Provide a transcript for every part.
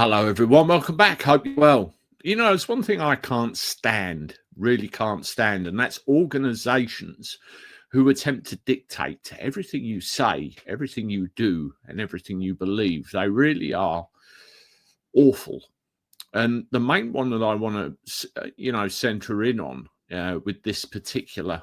Hello, everyone. Welcome back. Hope you're well. You know, it's one thing I can't stand, really can't stand, and that's organizations who attempt to dictate everything you say, everything you do, and everything you believe. They really are awful. And the main one that I want to, center in on with this particular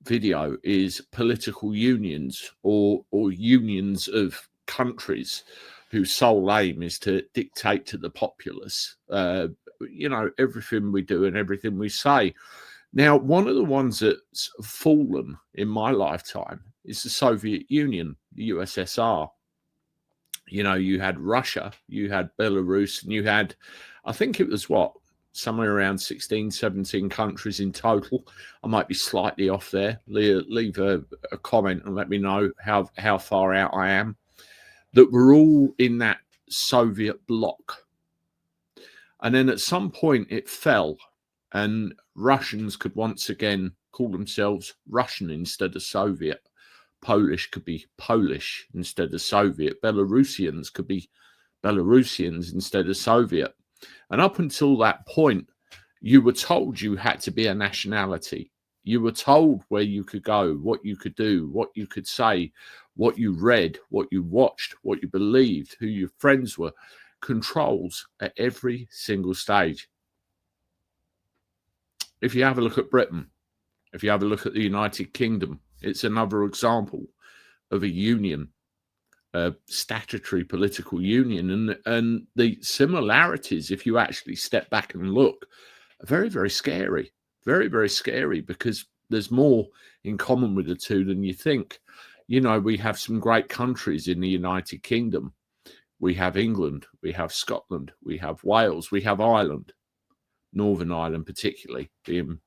video is political unions or unions of countries whose sole aim is to dictate to the populace, everything we do and everything we say. Now, one of the ones that's fallen in my lifetime is the Soviet Union, the USSR. You know, you had Russia, you had Belarus, and you had, I think it was somewhere around 16, 17 countries in total. I might be slightly off there. Leave a comment and let me know how far out I am. That were all in that Soviet bloc. And then at some point it fell, and Russians could once again call themselves Russian instead of Soviet. Polish could be Polish instead of Soviet. Belarusians could be Belarusians instead of Soviet. And up until that point, you were told you had to be a nationality. You were told where you could go, what you could do, what you could say, what you read, what you watched, what you believed, who your friends were. Controls at every single stage. If you have a look at Britain, if you have a look at the United Kingdom, it's another example of a union, a statutory political union. And the similarities, if you actually step back and look, are very, very scary. Very, very scary, because there's more in common with the two than you think. You know, we have some great countries in the United Kingdom. We have England, we have Scotland, we have Wales, we have Ireland, Northern Ireland particularly, being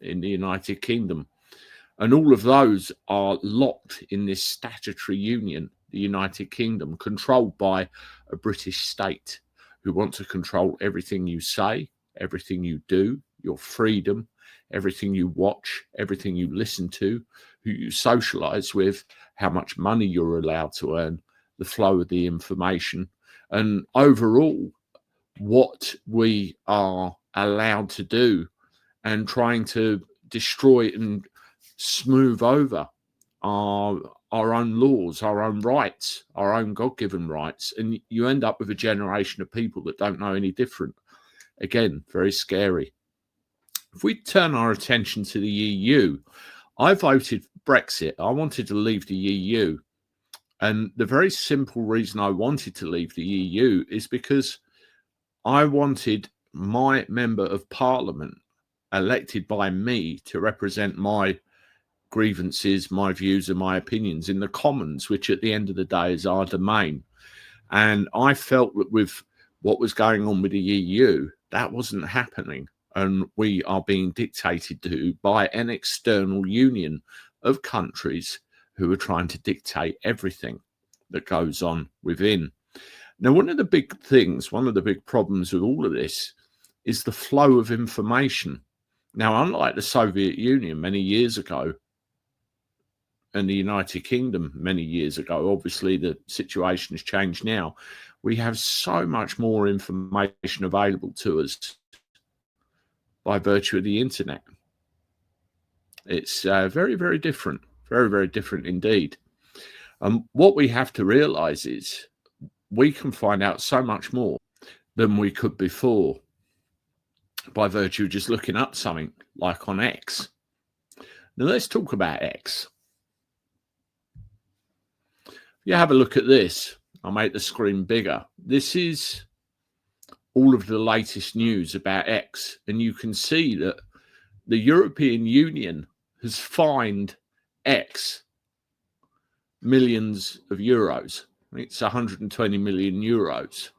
in the United Kingdom. And all of those are locked in this statutory union, the United Kingdom, controlled by a British state who want to control everything you say, everything you do, your freedom, everything you watch, everything you listen to, who you socialize with, how much money you're allowed to earn, the flow of the information, and overall what we are allowed to do, and trying to destroy and smooth over our own laws, our own rights, our own God-given rights. And you end up with a generation of people that don't know any different. Again, very scary. If we turn our attention to the EU, I voted Brexit. I wanted to leave the EU. And the very simple reason I wanted to leave the EU is because I wanted my member of parliament elected by me to represent my grievances, my views and my opinions in the Commons, which at the end of the day is our domain. And I felt that with what was going on with the EU, that wasn't happening. And we are being dictated to by an external union of countries who are trying to dictate everything that goes on within. Now, one of the big things, one of the big problems with all of this is the flow of information. Now, unlike the Soviet Union many years ago and the United Kingdom many years ago, obviously the situation has changed now. We have so much more information available to us by virtue of the internet. It's very, very different, very, very different indeed. What we have to realize is we can find out so much more than we could before by virtue of just looking up something like on X. Now let's talk about X. If you have a look at this, I'll make the screen bigger. This is all of the latest news about X, and you can see that the European Union has fined X millions of euros. It's 120 million euros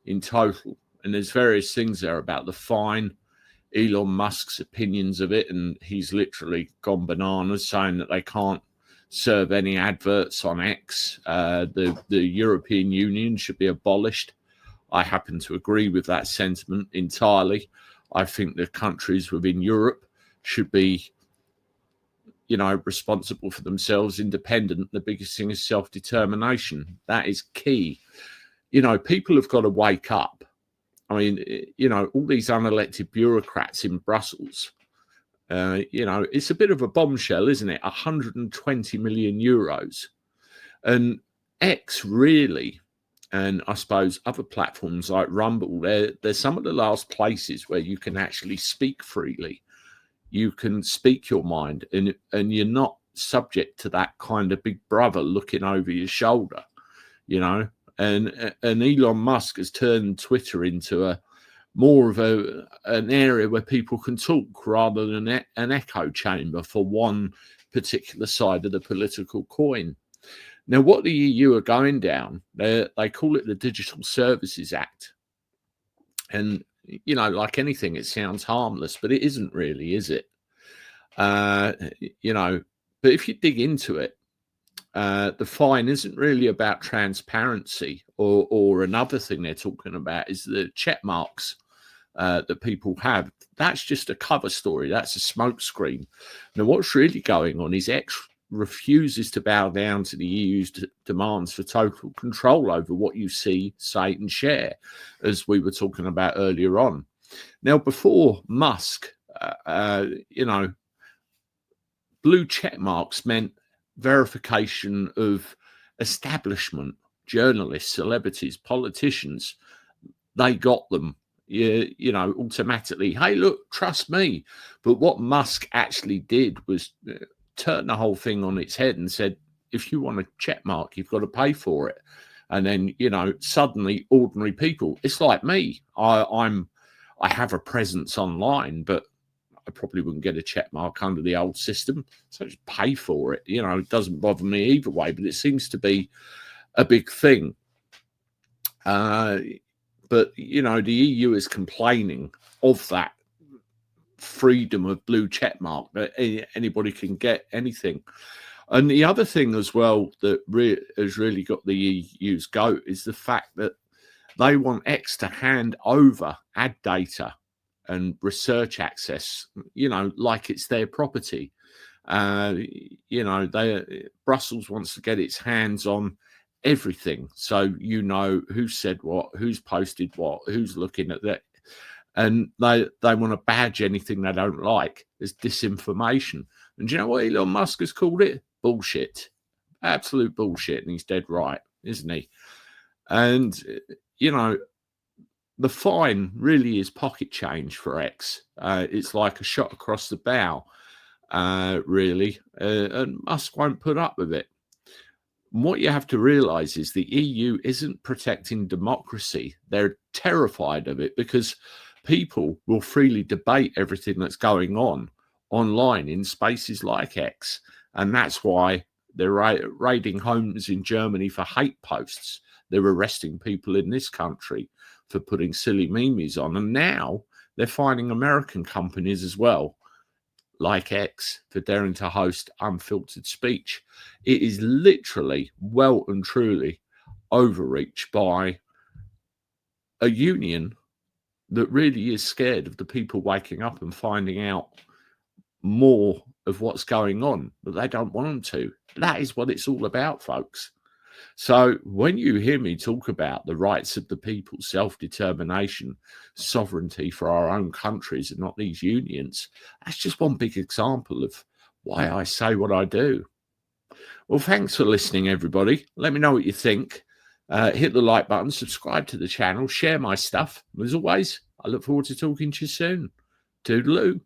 in total. And there's various things there about the fine, Elon Musk's opinions of it, and he's literally gone bananas, saying that they can't serve any adverts on X. The European Union should be abolished. I happen to agree with that sentiment entirely. I think the countries within Europe should be, responsible for themselves, independent. The biggest thing is self-determination. That is key. People have got to wake up. I mean, all these unelected bureaucrats in Brussels, it's a bit of a bombshell, isn't it? 120 million euros. And X really, and I suppose other platforms like Rumble, they're some of the last places where you can actually speak freely. You can speak your mind, and you're not subject to that kind of big brother looking over your shoulder, And Elon Musk has turned Twitter into more of an area where people can talk rather than an echo chamber for one particular side of the political coin. Now, what the EU are going down, they call it the Digital Services Act. And, like anything, it sounds harmless, but it isn't really, is it? But if you dig into it, the fine isn't really about transparency, or another thing they're talking about is the checkmarks that people have. That's just a cover story. That's a smokescreen. Now, what's really going on is X refuses to bow down to the EU's demands for total control over what you see, say, and share, as we were talking about earlier on. Now, before Musk, blue check marks meant verification of establishment, journalists, celebrities, politicians. They got them, automatically. Hey, look, trust me. But what Musk actually did was turn the whole thing on its head and said, if you want a check mark, you've got to pay for it. And then, suddenly ordinary people, it's like me. I have a presence online, but I probably wouldn't get a check mark under the old system. So just pay for it. It doesn't bother me either way, but it seems to be a big thing. But, the EU is complaining of that freedom of blue check mark, that anybody can get anything. And the other thing as well that has really got the EU's goat is the fact that they want X to hand over ad data and research access, like it's their property. Brussels wants to get its hands on everything. So, who said what, who's posted what, who's looking at that. And they want to badge anything they don't like as disinformation. And do you know what Elon Musk has called it? Bullshit. Absolute bullshit. And he's dead right, isn't he? And, the fine really is pocket change for X. It's like a shot across the bow, really. And Musk won't put up with it. And what you have to realize is the EU isn't protecting democracy. They're terrified of it because people will freely debate everything that's going on online in spaces like X. And that's why they're raiding homes in Germany for hate posts. They're arresting people in this country for putting silly memes on. And now they're finding American companies as well, like X, for daring to host unfiltered speech. It is literally, well and truly, overreach by a union that really is scared of the people waking up and finding out more of what's going on, but they don't want them to. That is what it's all about, folks. So when you hear me talk about the rights of the people, self-determination, sovereignty for our own countries and not these unions, that's just one big example of why I say what I do. Well, thanks for listening, everybody. Let me know what you think. Hit the like button, subscribe to the channel, share my stuff. As always, I look forward to talking to you soon. Toodaloo.